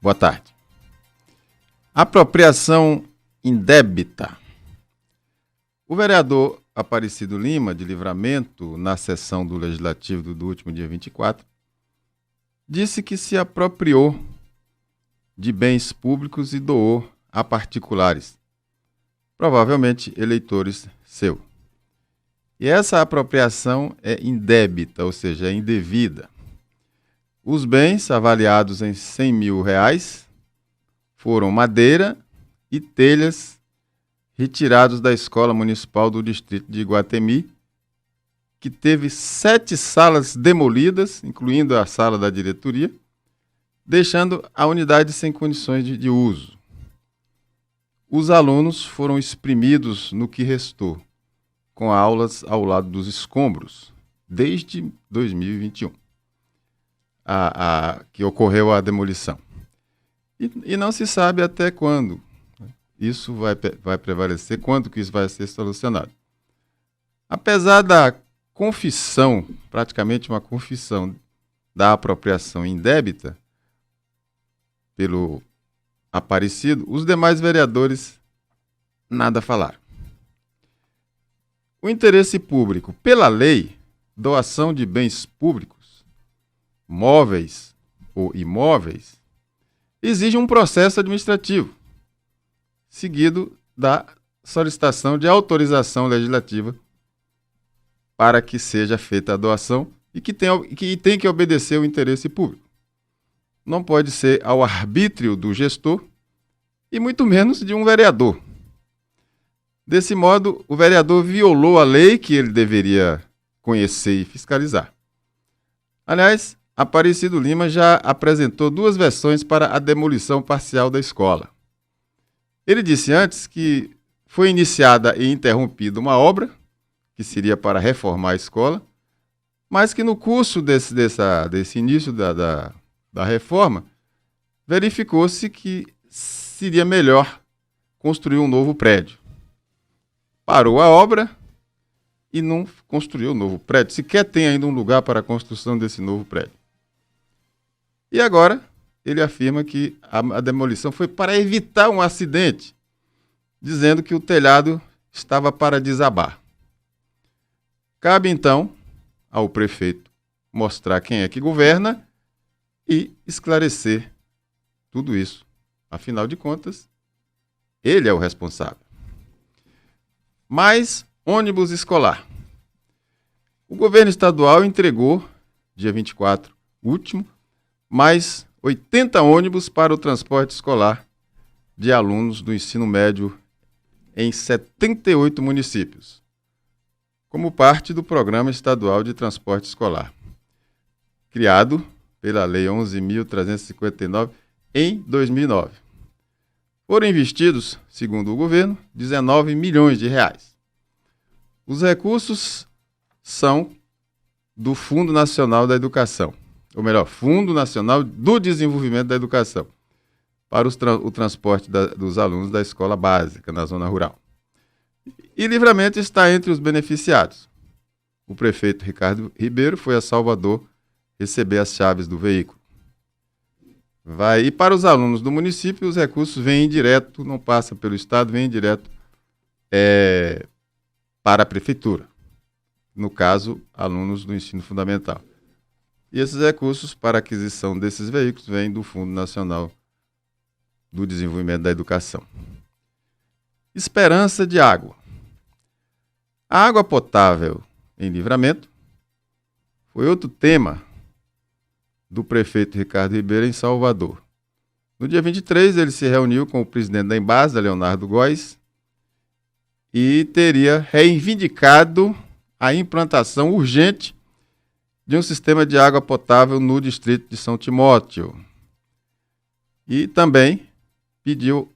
Boa tarde. Apropriação indébita. O vereador Aparecido Lima, de Livramento, na sessão do Legislativo do último dia 24, disse que se apropriou de bens públicos e doou a particulares, provavelmente eleitores seus. E essa apropriação é indébita, ou seja, é indevida. Os bens, avaliados em R$100 mil, foram madeira e telhas retirados da Escola Municipal do Distrito de Iguatemi, que teve 7 salas demolidas, incluindo a sala da diretoria, deixando a unidade sem condições de uso. Os alunos foram exprimidos no que restou, com aulas ao lado dos escombros, desde 2021, que ocorreu a demolição. E não se sabe até quando isso vai prevalecer, quando que isso vai ser solucionado. Apesar da confissão, praticamente uma confissão da apropriação indébita pelo Aparecido, os demais vereadores nada falaram. O interesse público, pela lei, doação de bens públicos, móveis ou imóveis, exige um processo administrativo, seguido da solicitação de autorização legislativa para que seja feita a doação e que tem que obedecer ao interesse público. Não pode ser ao arbítrio do gestor e muito menos de um vereador. Desse modo, o vereador violou a lei que ele deveria conhecer e fiscalizar. Aliás, Aparecido Lima já apresentou 2 versões para a demolição parcial da escola. Ele disse antes que foi iniciada e interrompida uma obra, que seria para reformar a escola, mas que no curso desse início da reforma, verificou-se que seria melhor construir um novo prédio. Parou a obra e não construiu um novo prédio. Sequer tem ainda um lugar para a construção desse novo prédio. E agora ele afirma que a demolição foi para evitar um acidente, dizendo que o telhado estava para desabar. Cabe então ao prefeito mostrar quem é que governa e esclarecer tudo isso. Afinal de contas, ele é o responsável. Mais ônibus escolar. O governo estadual entregou, dia 24 último, mais 80 ônibus para o transporte escolar de alunos do ensino médio em 78 municípios, como parte do Programa Estadual de Transporte Escolar, criado pela Lei 11.359 em 2009. Foram investidos, segundo o governo, R$19 milhões. Os recursos são do Fundo Nacional da Educação, ou melhor, Fundo Nacional do Desenvolvimento da Educação, para o transporte dos alunos da escola básica na zona rural. E Livramento está entre os beneficiados. O prefeito Ricardo Ribeiro foi a Salvador receber as chaves do veículo. E para os alunos do município, os recursos vêm direto, não passam pelo Estado, vêm direto para a prefeitura. No caso, alunos do ensino fundamental. E esses recursos para a aquisição desses veículos vêm do Fundo Nacional do Desenvolvimento da Educação. Esperança de água. A água potável em Livramento foi outro tema do prefeito Ricardo Ribeiro em Salvador. No dia 23, ele se reuniu com o presidente da Embasa, Leonardo Góes, e teria reivindicado a implantação urgente de um sistema de água potável no distrito de São Timóteo. E também pediu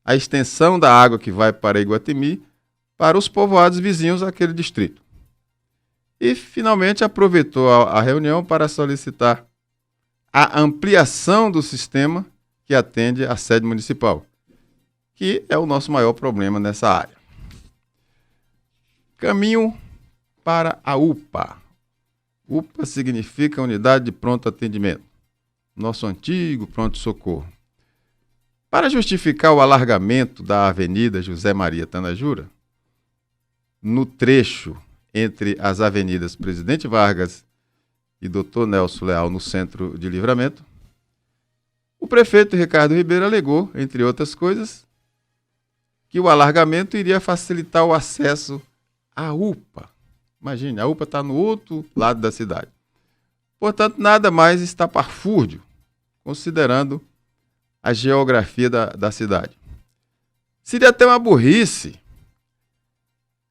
a extensão da água que vai para Iguatemi para os povoados vizinhos àquele distrito. E, finalmente, aproveitou a reunião para solicitar a ampliação do sistema que atende à sede municipal, que é o nosso maior problema nessa área. Caminho para a UPA. UPA significa Unidade de Pronto Atendimento. nosso antigo pronto-socorro. Para justificar o alargamento da Avenida José Maria Tanajura, no trecho entre as avenidas Presidente Vargas e Dr. Nelson Leal, no centro de Livramento, o prefeito Ricardo Ribeiro alegou, entre outras coisas, que o alargamento iria facilitar o acesso à UPA. Imagine, a UPA está no outro lado da cidade. Portanto, nada mais estapafúrdio, considerando a geografia da cidade. Seria até uma burrice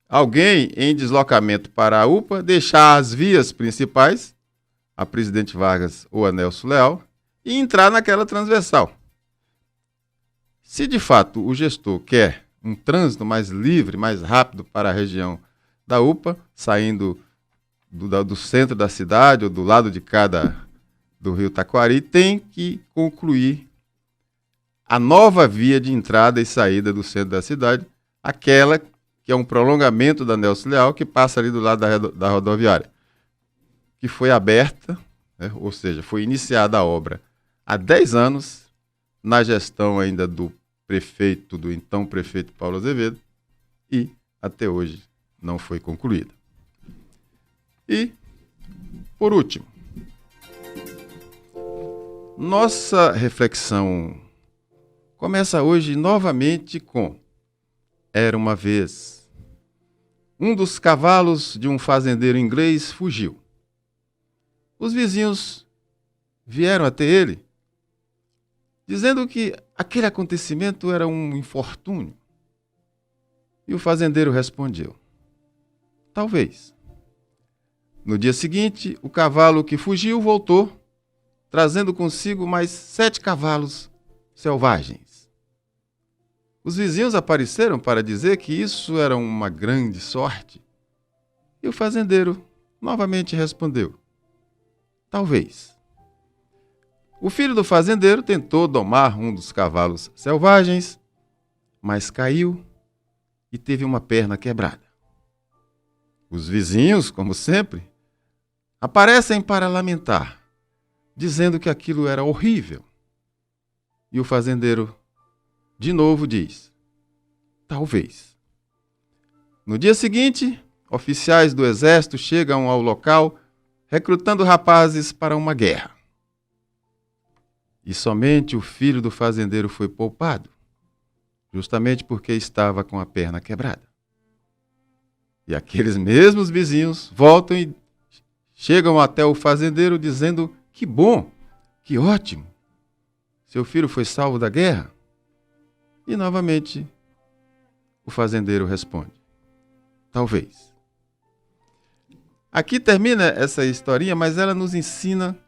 alguém em deslocamento para a UPA deixar as vias principais, a Presidente Vargas ou a Nelson Leal, e entrar naquela transversal. Se de fato o gestor quer um trânsito mais livre, mais rápido para a região da UPA, saindo do centro da cidade ou do lado de cada do rio Taquari, tem que concluir a nova via de entrada e saída do centro da cidade, aquela que é um prolongamento da Nelson Leal, que passa ali do lado da rodoviária, que foi aberta, né, ou seja, foi iniciada a obra há 10 anos, na gestão ainda do então prefeito Paulo Azevedo, e até hoje não foi concluída. E, por último, nossa reflexão começa hoje novamente com: era uma vez. Um dos cavalos de um fazendeiro inglês fugiu. Os vizinhos vieram até ele, dizendo que aquele acontecimento era um infortúnio. E o fazendeiro respondeu: talvez. No dia seguinte, o cavalo que fugiu voltou, trazendo consigo mais 7 cavalos selvagens. Os vizinhos apareceram para dizer que isso era uma grande sorte. E o fazendeiro novamente respondeu: talvez. O filho do fazendeiro tentou domar um dos cavalos selvagens, mas caiu e teve uma perna quebrada. Os vizinhos, como sempre, aparecem para lamentar, dizendo que aquilo era horrível. E o fazendeiro de novo diz: talvez. No dia seguinte, oficiais do exército chegam ao local recrutando rapazes para uma guerra. E somente o filho do fazendeiro foi poupado, justamente porque estava com a perna quebrada. E aqueles mesmos vizinhos voltam e chegam até o fazendeiro dizendo: que bom, que ótimo, seu filho foi salvo da guerra. E novamente o fazendeiro responde: talvez. Aqui termina essa historinha, mas ela nos ensina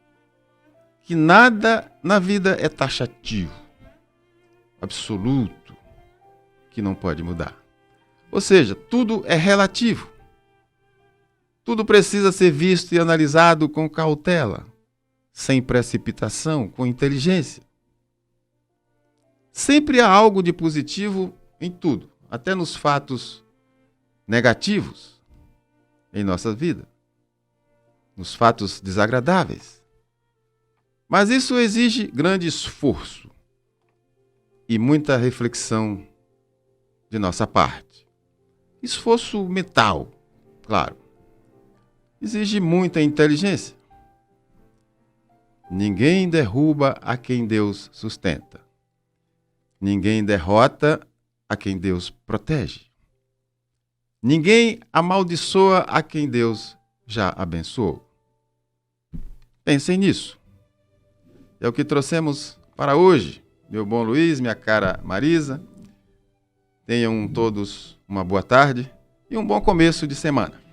que nada na vida é taxativo, absoluto, que não pode mudar. Ou seja, tudo é relativo. Tudo precisa ser visto e analisado com cautela, sem precipitação, com inteligência. Sempre há algo de positivo em tudo, até nos fatos negativos em nossa vida, nos fatos desagradáveis. Mas isso exige grande esforço e muita reflexão de nossa parte. Esforço mental, claro. Exige muita inteligência. Ninguém derruba a quem Deus sustenta. Ninguém derrota a quem Deus protege. Ninguém amaldiçoa a quem Deus já abençoou. Pensem nisso. É o que trouxemos para hoje, meu bom Luiz, minha cara Marisa. Tenham todos uma boa tarde e um bom começo de semana.